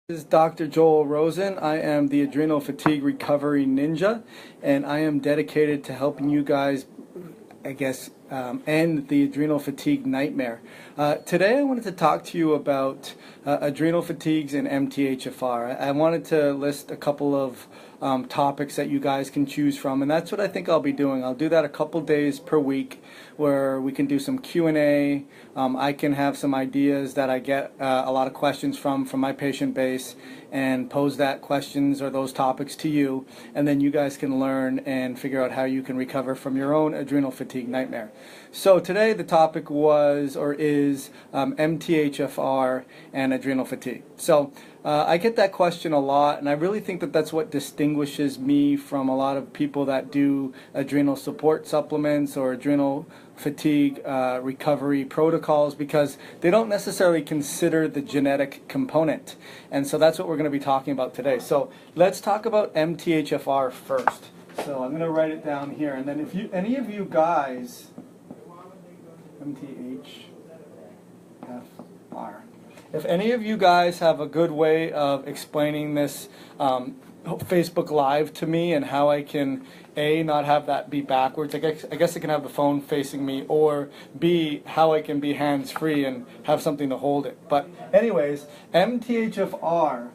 This is Dr. Joel Rosen. I am the Adrenal Fatigue Recovery Ninja, and I am dedicated to helping you guys, end the adrenal fatigue nightmare. Today I wanted to talk to you about adrenal fatigues and MTHFR. I wanted to list a couple of topics that you guys can choose from, and that's what I think I'll be doing. I'll do that a couple days per week where we can do some Q&A. I can have some ideas that I get a lot of questions from my patient base and pose that questions or those topics to you, and then you guys can learn and figure out how you can recover from your own adrenal fatigue nightmare. So today the topic was or is MTHFR and adrenal fatigue. So I get that question a lot, and I really think that that's what distinguishes me from a lot of people that do adrenal support supplements or adrenal fatigue recovery protocols, because they don't necessarily consider the genetic component. And so that's what we're going to be talking about today. So let's talk about MTHFR first. So I'm going to write it down here, and then if any of you guys, MTHFR, if any of you guys have a good way of explaining this Facebook Live to me and how I can A, not have that be backwards, I guess I can have the phone facing me, or B, how I can be hands-free and have something to hold it. But anyways, MTHFR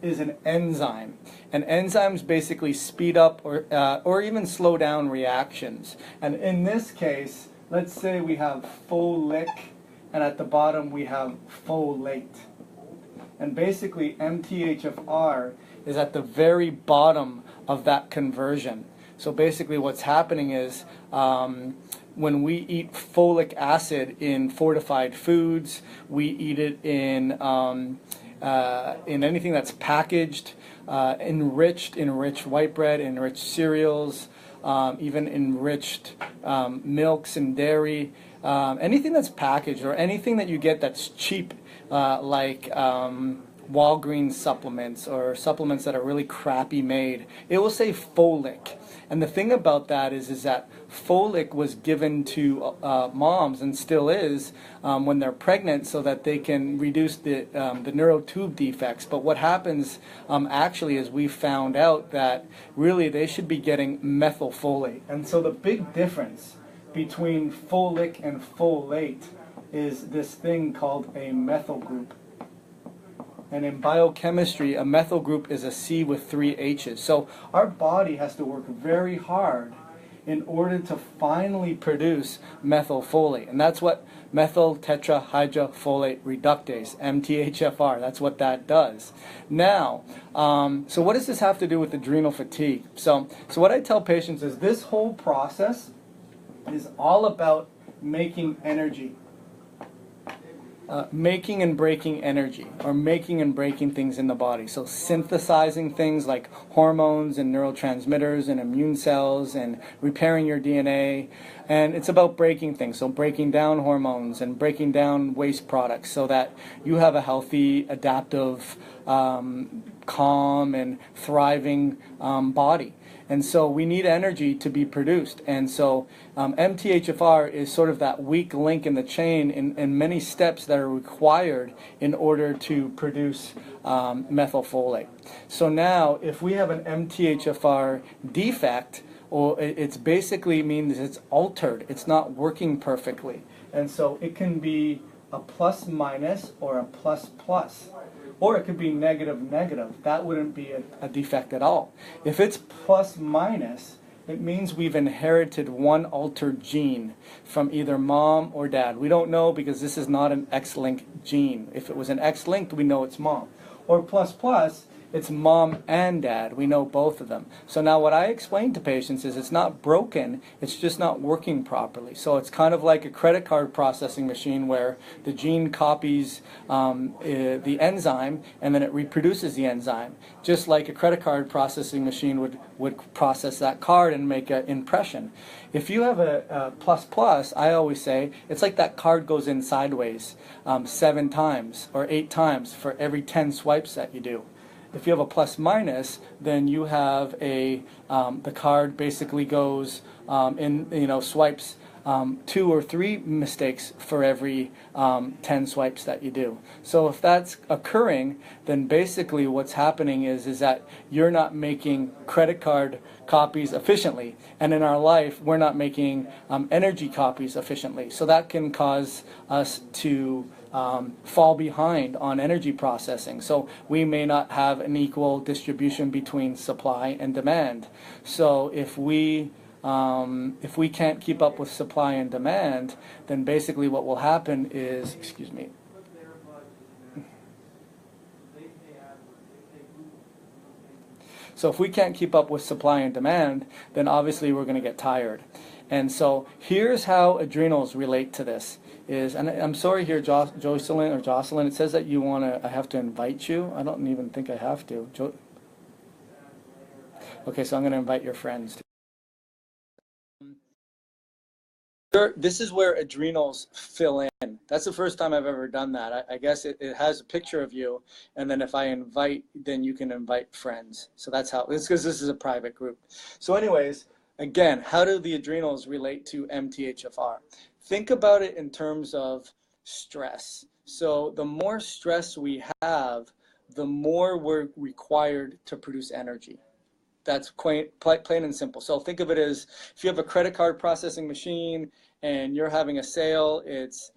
is an enzyme, and enzymes basically speed up or even slow down reactions. And in this case, let's say we have folic, and at the bottom we have folate. And basically MTHFR is at the very bottom of that conversion. So basically what's happening is when we eat folic acid in fortified foods, we eat it in anything that's packaged, enriched white bread, enriched cereals, even enriched milks and dairy, anything that's packaged or anything that you get that's cheap, like Walgreens supplements or supplements that are really crappy made, it will say folic. And the thing about that is that folic was given to moms, and still is, when they're pregnant, so that they can reduce the neural tube defects. But what happens actually is we found out that really they should be getting methylfolate. And so the big difference between folic and folate is this thing called a methyl group. And in biochemistry, a methyl group is a C with 3 H's. So our body has to work very hard in order to finally produce methylfolate. And that's what methyl tetrahydrofolate reductase, MTHFR, that's what that does. Now, so what does this have to do with adrenal fatigue? So what I tell patients is this whole process is all about making energy. Making and breaking energy, or making and breaking things in the body. So synthesizing things like hormones and neurotransmitters and immune cells and repairing your DNA. And it's about breaking things, so breaking down hormones and breaking down waste products so that you have a healthy, adaptive, calm and thriving body. And so we need energy to be produced. And so MTHFR is sort of that weak link in the chain in many steps that are required in order to produce methylfolate. So now, if we have an MTHFR defect, or it's basically means it's altered, it's not working perfectly. And so it can be a plus minus or a plus plus. Or it could be negative negative. That wouldn't be a defect at all. If it's plus minus, it means we've inherited one altered gene from either mom or dad. We don't know because this is not an X-linked gene. If it was an X-linked, we know it's mom. Or plus plus, it's mom and dad. We know both of them. So now what I explain to patients is it's not broken, it's just not working properly. So it's kind of like a credit card processing machine where the gene copies the enzyme and then it reproduces the enzyme. Just like a credit card processing machine would process that card and make an impression. If you have a plus plus, I always say, it's like that card goes in sideways 7 times or 8 times for every 10 swipes that you do. If you have a plus minus, then you have the card basically goes swipes 2 or 3 mistakes for every 10 swipes that you do. So if that's occurring, then basically what's happening is that you're not making credit card copies efficiently, and in our life we're not making energy copies efficiently. So that can cause us to fall behind on energy processing. So we may not have an equal distribution between supply and demand. So if we can't keep up with supply and demand, then basically what will happen is, excuse me, so if we can't keep up with supply and demand, then obviously we're going to get tired. And so here's how adrenals relate to this. And I'm sorry here, Jocelyn, it says that you want to, I have to invite you. I don't even think I have to. Okay, so I'm going to invite your friends. This is where adrenals fill in. That's the first time I've ever done that. I guess it has a picture of you, and then if I invite, then you can invite friends. So that's how, it's because this is a private group. So anyways, again, how do the adrenals relate to MTHFR? Think about it in terms of stress. So the more stress we have, the more we're required to produce energy. That's plain and simple. So think of it as if you have a credit card processing machine and you're having a sale, it's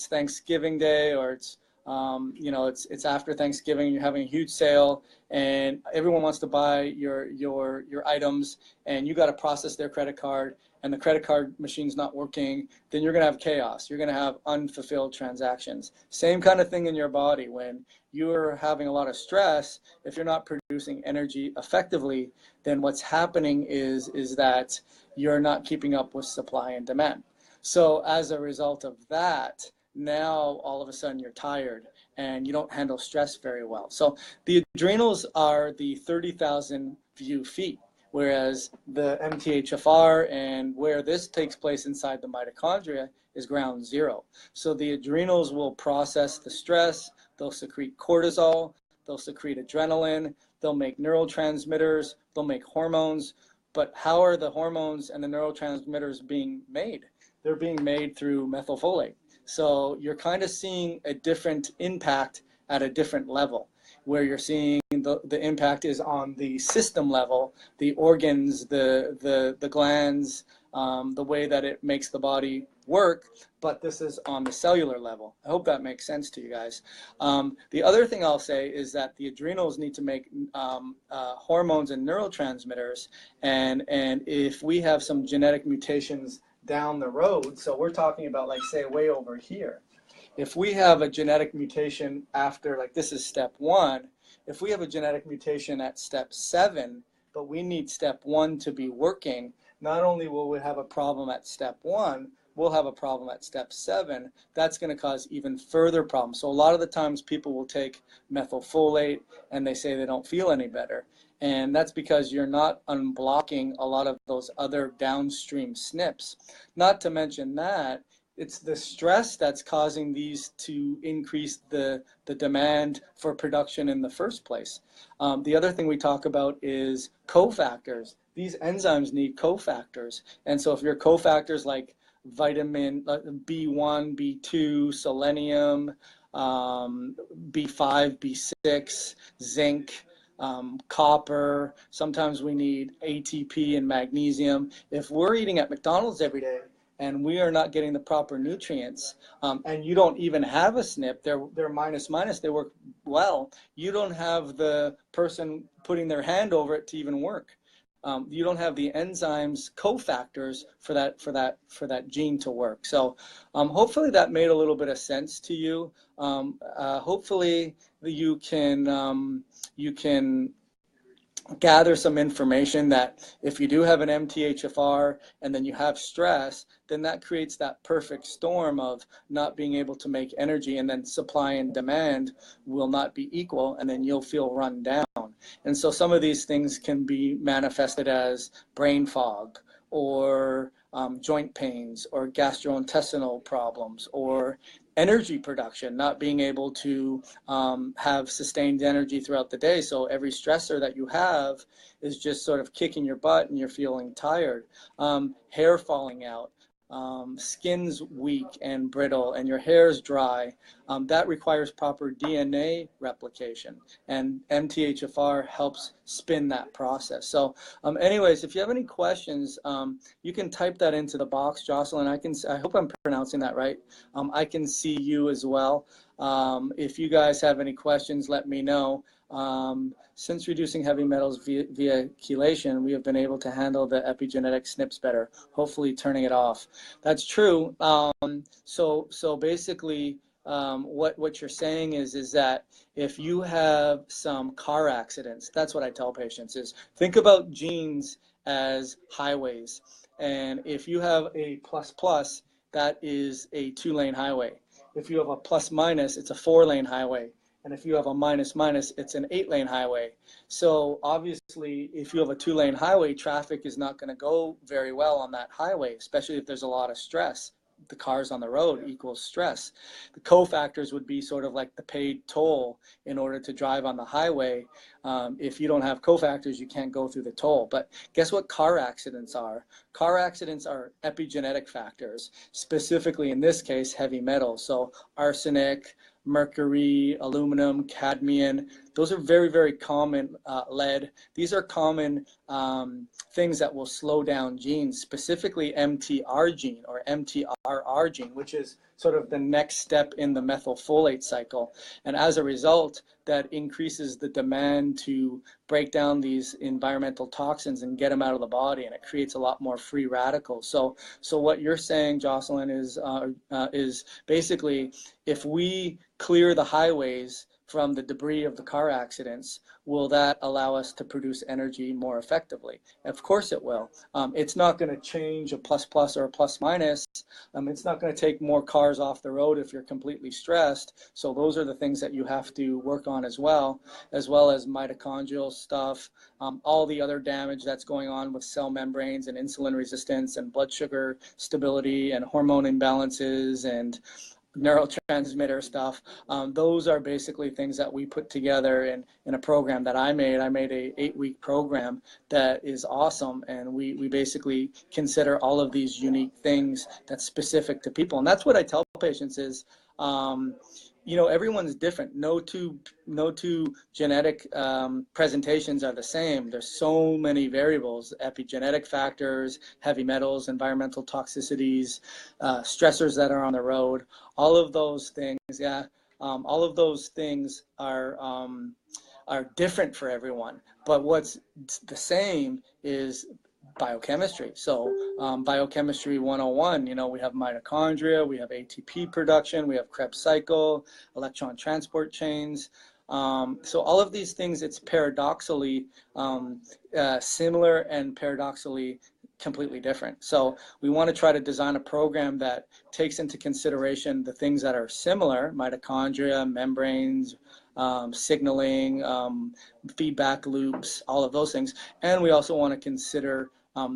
Thanksgiving Day, or it's it's after Thanksgiving, you're having a huge sale and everyone wants to buy your items, and you got to process their credit card, and the credit card machine's not working, then you're going to have chaos. You're going to have unfulfilled transactions. Same kind of thing in your body. When you're having a lot of stress, if you're not producing energy effectively, then what's happening is that you're not keeping up with supply and demand. So as a result of that, now all of a sudden you're tired and you don't handle stress very well. So the adrenals are the 30,000 view feet, whereas the MTHFR and where this takes place inside the mitochondria is ground zero. So the adrenals will process the stress, they'll secrete cortisol, they'll secrete adrenaline, they'll make neurotransmitters, they'll make hormones. But how are the hormones and the neurotransmitters being made? They're being made through methylfolate. So you're kind of seeing a different impact at a different level, where you're seeing the impact is on the system level, the organs, the glands, the way that it makes the body work, but this is on the cellular level. I hope that makes sense to you guys. The other thing I'll say is that the adrenals need to make hormones and neurotransmitters, and if we have some genetic mutations down the road, so we're talking about, like, say, way over here, if we have a genetic mutation after, like, this is step 1, if we have a genetic mutation at step 7, but we need step 1 to be working, not only will we have a problem at step 1, we'll have a problem at step 7. That's going to cause even further problems. So a lot of the times people will take methylfolate and they say they don't feel any better. And that's because you're not unblocking a lot of those other downstream SNPs. Not to mention that it's the stress that's causing these to increase the demand for production in the first place. The other thing we talk about is cofactors. These enzymes need cofactors. And so if your cofactors like vitamin B1, B2, selenium, B5, B6, zinc, copper, sometimes we need ATP and magnesium. If we're eating at McDonald's every day and we are not getting the proper nutrients, and you don't even have a SNP, they're minus, they work well, you don't have the person putting their hand over it to even work. You don't have the enzymes cofactors for that gene to work. So hopefully that made a little bit of sense to you. Hopefully you can gather some information that if you do have an MTHFR and then you have stress, then that creates that perfect storm of not being able to make energy, and then supply and demand will not be equal, and then you'll feel run down. And so some of these things can be manifested as brain fog, or joint pains, or gastrointestinal problems, or energy production, not being able to have sustained energy throughout the day. So every stressor that you have is just sort of kicking your butt and you're feeling tired. Hair falling out, skin's weak and brittle, and your hair's dry, that requires proper DNA replication, and MTHFR helps spin that process. So anyways, if you have any questions, you can type that into the box, Jocelyn. I hope I'm pronouncing that right. I can see you as well. If you guys have any questions, let me know. Since reducing heavy metals via chelation, we have been able to handle the epigenetic SNPs better, hopefully turning it off. That's true. So basically, what you're saying is that if you have some car accidents, that's what I tell patients is think about genes as highways. And if you have a plus plus, that is a 2-lane highway. If you have a plus minus, it's a 4-lane highway. And if you have a minus minus, it's an 8-lane highway. So obviously, if you have a 2-lane highway, traffic is not going to go very well on that highway, especially if there's a lot of stress. The cars on the road equals stress. The cofactors would be sort of like the paid toll in order to drive on the highway. If you don't have cofactors, you can't go through the toll. But guess what car accidents are? Car accidents are epigenetic factors, specifically in this case, heavy metals. So arsenic, mercury, aluminum, cadmium, those are very, very common, lead. These are common things that will slow down genes, specifically MTR gene or MTRR gene, which is sort of the next step in the methylfolate cycle. And as a result, that increases the demand to break down these environmental toxins and get them out of the body, and it creates a lot more free radicals. So what you're saying, Jocelyn, is basically if we clear the highways from the debris of the car accidents, will that allow us to produce energy more effectively? Of course it will. It's not going to change a plus plus or a plus minus. It's not going to take more cars off the road if you're completely stressed. So those are the things that you have to work on as well as mitochondrial stuff, all the other damage that's going on with cell membranes and insulin resistance and blood sugar stability and hormone imbalances and neurotransmitter stuff. Those are basically things that we put together in a program that I made. I made a 8-week program that is awesome, and we basically consider all of these unique things that's specific to people. And that's what I tell patients is, everyone's different. No two genetic presentations are the same. There's so many variables: epigenetic factors, heavy metals, environmental toxicities, stressors that are on the road. All of those things, all of those things are different for everyone. But what's the same is biochemistry. So biochemistry 101, we have mitochondria, we have ATP production, we have Krebs cycle, electron transport chains. So all of these things, it's paradoxically similar and paradoxically completely different. So we want to try to design a program that takes into consideration the things that are similar: mitochondria, membranes, signaling, feedback loops, all of those things. And we also want to consider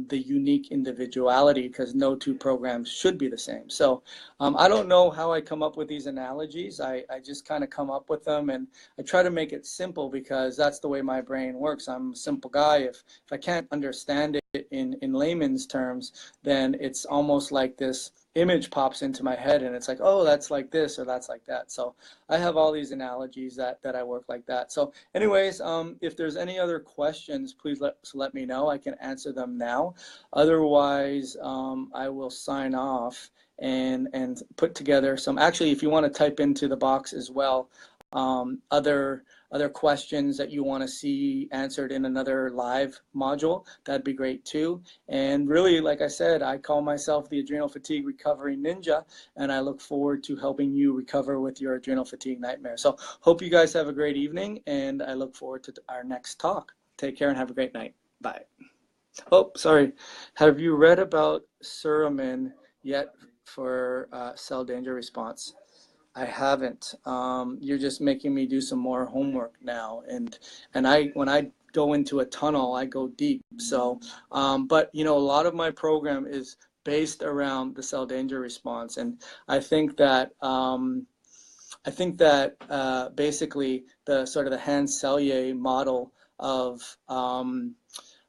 the unique individuality, because no two programs should be the same. So I don't know how I come up with these analogies. I just kind of come up with them, and I try to make it simple because that's the way my brain works. I'm a simple guy. If I can't understand it in layman's terms, then it's almost like this image pops into my head, and it's like, oh, that's like this or that's like that. So I have all these analogies that I work like that. So anyways, if there's any other questions, please let me know. I can answer them now. Otherwise, I will sign off and put together some. Actually, if you want to type into the box as well, other questions that you want to see answered in another live module, that'd be great too. And really, like I said, I call myself the Adrenal Fatigue Recovery Ninja, and I look forward to helping you recover with your adrenal fatigue nightmare. So hope you guys have a great evening, and I look forward to our next talk. Take care and have a great night. Bye. Oh, sorry. Have you read about Suramin yet for cell danger response? I haven't. You're just making me do some more homework now. And when I go into a tunnel, I go deep. So, but a lot of my program is based around the cell danger response, and I think that basically the sort of the Hans Selye model of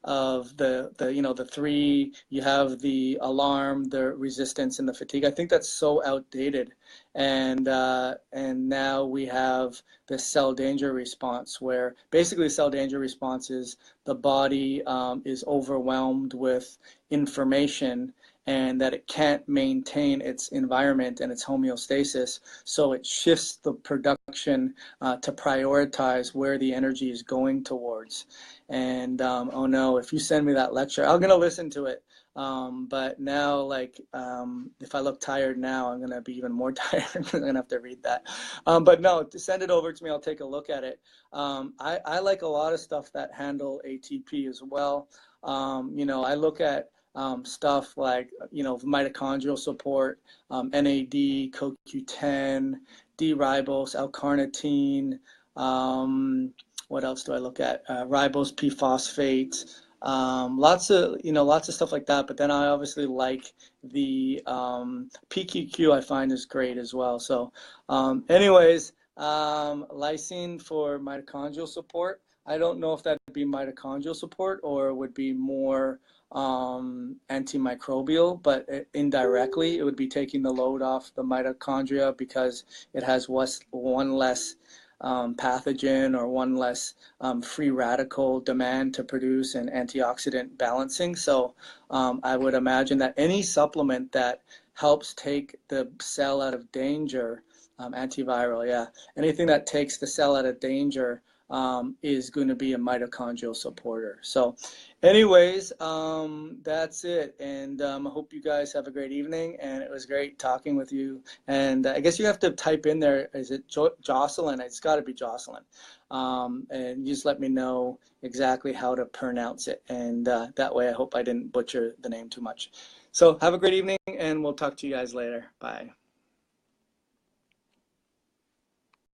the three. You have the alarm, the resistance, and the fatigue. I think that's so outdated, and now we have the cell danger response, where basically cell danger response is the body is overwhelmed with information, and that it can't maintain its environment and its homeostasis, so it shifts the production to prioritize where the energy is going towards. And oh no, if you send me that lecture, I'm gonna listen to it. But now, like, if I look tired now, I'm gonna be even more tired. I'm gonna have to read that. But no, to send it over to me, I'll take a look at it. I like a lot of stuff that handle ATP as well. I look at stuff like, mitochondrial support, NAD, CoQ10, D-ribose, L-carnitine. What else do I look at? Ribose P-phosphate. Lots of stuff like that. But then I obviously like the PQQ. I find is great as well. So, anyways, lysine for mitochondrial support. I don't know if that would be mitochondrial support or would be more antimicrobial, but indirectly it would be taking the load off the mitochondria because it has one less pathogen or one less free radical demand to produce an antioxidant balancing. So I would imagine that any supplement that helps take the cell out of danger, antiviral, yeah, anything that takes the cell out of danger is going to be a mitochondrial supporter. So anyways, that's it. And I hope you guys have a great evening. And it was great talking with you. And I guess you have to type in there, is it Jocelyn? It's got to be Jocelyn. And you just let me know exactly how to pronounce it. And that way I hope I didn't butcher the name too much. So have a great evening, and we'll talk to you guys later. Bye.